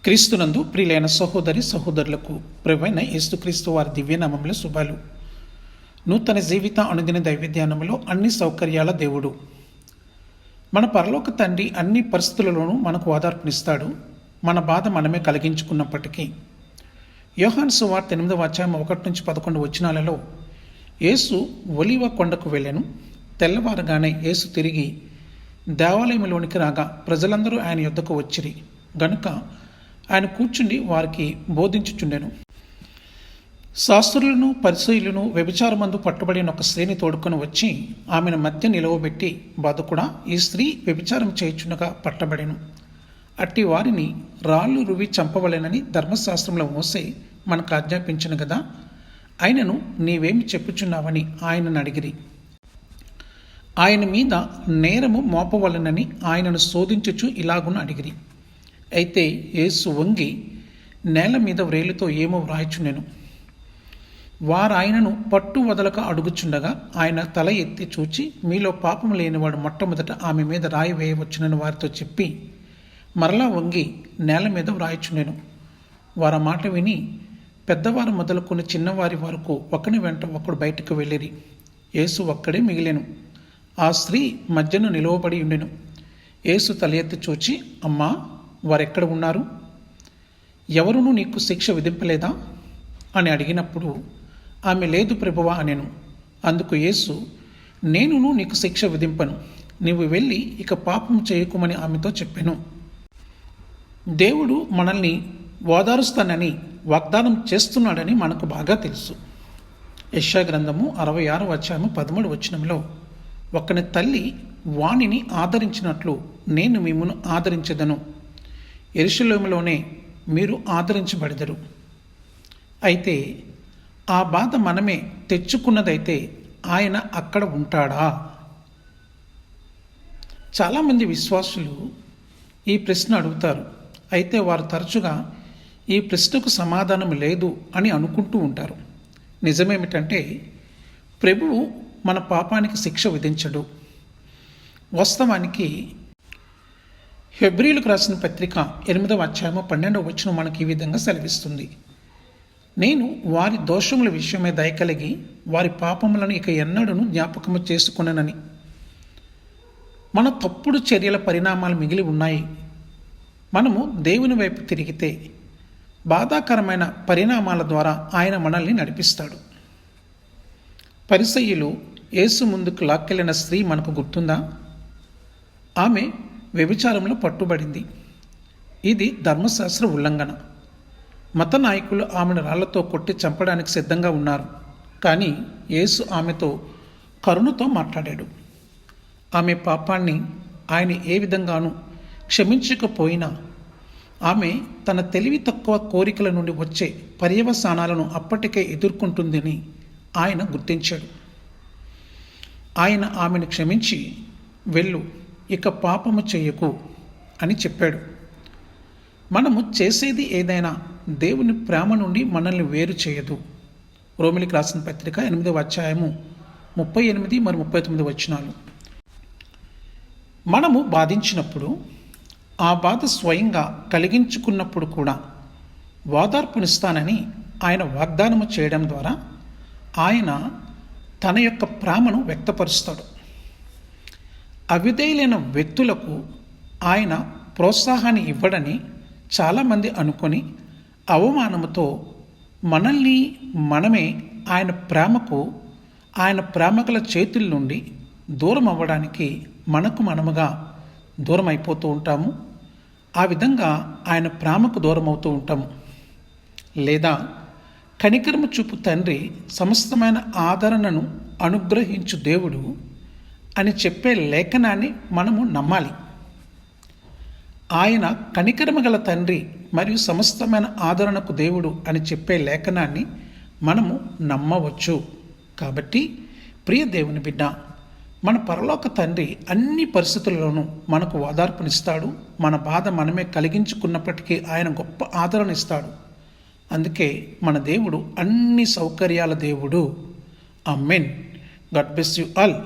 క్రీస్తునందు ప్రియులైన సహోదరి సహోదరులకు ప్రభువైన యేసుక్రీస్తు వారి దివ్యనామంలో శుభాలు. నూతన జీవిత అనుదిన దైవధ్యానంలో అన్ని సౌకర్యాల దేవుడు, మన పరలోక తండ్రి అన్ని పరిస్థితులలోనూ మనకు ఓదార్పునిస్తాడు. మన బాధ మనమే కలిగించుకున్నప్పటికీ. యోహాను సువార్త 8వ అధ్యాయం 1-11 వచనాలలో యేసు ఒలీవ కొండకు వెళ్ళెను. తెల్లవారగానే యేసు తిరిగి దేవాలయంలోనికి రాగా ప్రజలందరూ ఆయన యొద్దకు వచ్చిరి గనుక ఆయన కూర్చుండి వారికి బోధించుచుండెను. శాస్త్రులను పరిసయ్యులను వ్యభిచారమందు పట్టుబడిన ఒక స్త్రీని తోడుకొని వచ్చి ఆమెను మధ్య నిలవబెట్టి, బాధకుడా, ఈ స్త్రీ వ్యభిచారం చేయుచుండగా పట్టబడెను. అట్టి వారిని రాళ్ళు రువి చంపవలెనని ధర్మశాస్త్రంలో మోసే మనకు ఆజ్ఞాపించను కదా, ఆయనను నీవేమి చెప్పుచున్నావని ఆయనను అడిగిరి. ఆయన మీద నేరము మోపవలెనని ఆయనను శోధించుచు ఇలాగున అడిగిరి. అయితే యేసు వంగి నేల మీద వ్రేలుతో ఏమో వ్రాయిచుండెను. వారాయనను పట్టు వదలక అడుగుచుండగా ఆయన తల ఎత్తి చూచి, మీలో పాపము లేనివాడు మొట్టమొదట ఆమె మీద రాయి వేయవచ్చునని వారితో చెప్పి మరలా వంగి నేల మీద వ్రాయిచుండెను. వారి మాట విని పెద్దవారు మొదలుకొని చిన్నవారి వరకు ఒకని వెంట ఒకడు బయటకు వెళ్ళిరి. యేసు ఒక్కడే మిగిలెను. ఆ స్త్రీ మధ్యను నిలువబడి ఉండెను. యేసు తల ఎత్తి చూచి, అమ్మా, వారెక్కడ ఉన్నారు? ఎవరునూ నీకు శిక్ష విధింపలేదా అని అడిగినప్పుడు ఆమె, లేదు ప్రభువా అనెను. అందుకు యేసు, నేనును నీకు శిక్ష విధింపను, నీవు వెళ్ళి ఇక పాపం చేయకుమని ఆమెతో చెప్పెను. దేవుడు మనల్ని ఓదారుస్తానని వాగ్దానం చేస్తున్నాడని మనకు బాగా తెలుసు. యెషయా గ్రంథము 66వ అధ్యాయము 13వ వచనంలో, ఒకని తల్లి వాణిని ఆదరించినట్లు నేను మిమ్మును ఆదరించెదను, యెరూషలేములోనే మీరు ఆదరించబడెదరు. అయితే ఆ బాధ మనమే తెచ్చుకున్నదైతే ఆయన అక్కడ ఉంటాడా? చాలామంది విశ్వాసులు ఈ ప్రశ్న అడుగుతారు. అయితే వారు తరచుగా ఈ ప్రశ్నకు సమాధానం లేదు అని అనుకుంటూ ఉంటారు. నిజమేమిటంటే, ప్రభువు మన పాపానికి శిక్ష విధించడు. వాస్తవానికి హెబ్రీయులకు రాసిన పత్రిక 8వ అధ్యాయము 12వ వచనం మనకి ఈ విధంగా సెలవిస్తుంది. నేను వారి దోషముల విషయమే దయ కలిగి వారి పాపములను ఇక ఎన్నడూను జ్ఞాపకము చేసుకొననని. మన తప్పుడు చర్యల పరిణామాలు మిగిలి ఉన్నాయి. మనము దేవుని వైపు తిరిగితే బాధాకరమైన పరిణామాల ద్వారా ఆయన మనల్ని నడిపిస్తాడు. పరిసయ్యులు యేసు ముందుకు లాక్కెళ్ళిన స్త్రీ మనకు గుర్తుందా? ఆమె వ్యభిచారంలో పట్టుబడింది. ఇది ధర్మశాస్త్ర ఉల్లంఘన. మత నాయకులు ఆమెను రాళ్లతో కొట్టి చంపడానికి సిద్ధంగా ఉన్నారు. కానీ యేసు ఆమెతో కరుణతో మాట్లాడాడు. ఆమె పాపాన్ని ఆయన ఏ విధంగానూ క్షమించకపోయినా ఆమె తన తెలివి తక్కువ కోరికల నుండి వచ్చే పర్యవసానాలను అప్పటికే ఎదుర్కొంటుందని ఆయన గుర్తించాడు. ఆయన ఆమెను క్షమించి, వెళ్ళు, ఇక పాపము చెయ్యకు అని చెప్పాడు. మనము చేసేది ఏదైనా దేవుని ప్రేమ నుండి మనల్ని వేరు చేయదు. రోమిలికి రాసిన పత్రిక 8వ అధ్యాయము 38 మరియు 39 వచనాలు. మనము బాధించినప్పుడు, ఆ బాధ స్వయంగా కలిగించుకున్నప్పుడు కూడా ఓదార్పునిస్తానని ఆయన వాగ్దానము చేయడం ద్వారా ఆయన తన యొక్క ప్రేమను వ్యక్తపరుస్తాడు. అవిధేయులైన వ్యక్తులకు ఆయన ప్రోత్సాహాన్ని ఇవ్వడని చాలామంది అనుకొని అవమానముతో మనల్ని మనమే ఆయన ప్రేమగల చేతుల నుండి దూరం అవ్వడానికి మనముగా దూరం అయిపోతూ ఉంటాము. ఆ విధంగా ఆయన ప్రేమకు దూరం అవుతూ ఉంటాము. లేదా కనికరము చూపు తండ్రి సమస్తమైన ఆదరణను అనుగ్రహించు దేవుడు అని చెప్పే లేఖనాన్ని మనము నమ్మాలి. ఆయన కనికరము గల తండ్రి మరియు సమస్తమైన ఆదరణకు దేవుడు అని చెప్పే లేఖనాన్ని మనము నమ్మవచ్చు. కాబట్టి ప్రియ దేవుని బిడ్డ, మన పరలోక తండ్రి అన్ని పరిస్థితుల్లోనూ మనకు ఓదార్పునిస్తాడు. మన బాధ మనమే కలిగించుకున్నప్పటికీ ఆయన గొప్ప ఆదరణ ఇస్తాడు. అందుకే మన దేవుడు అన్ని సౌకర్యాల దేవుడు. Amen. God bless you all.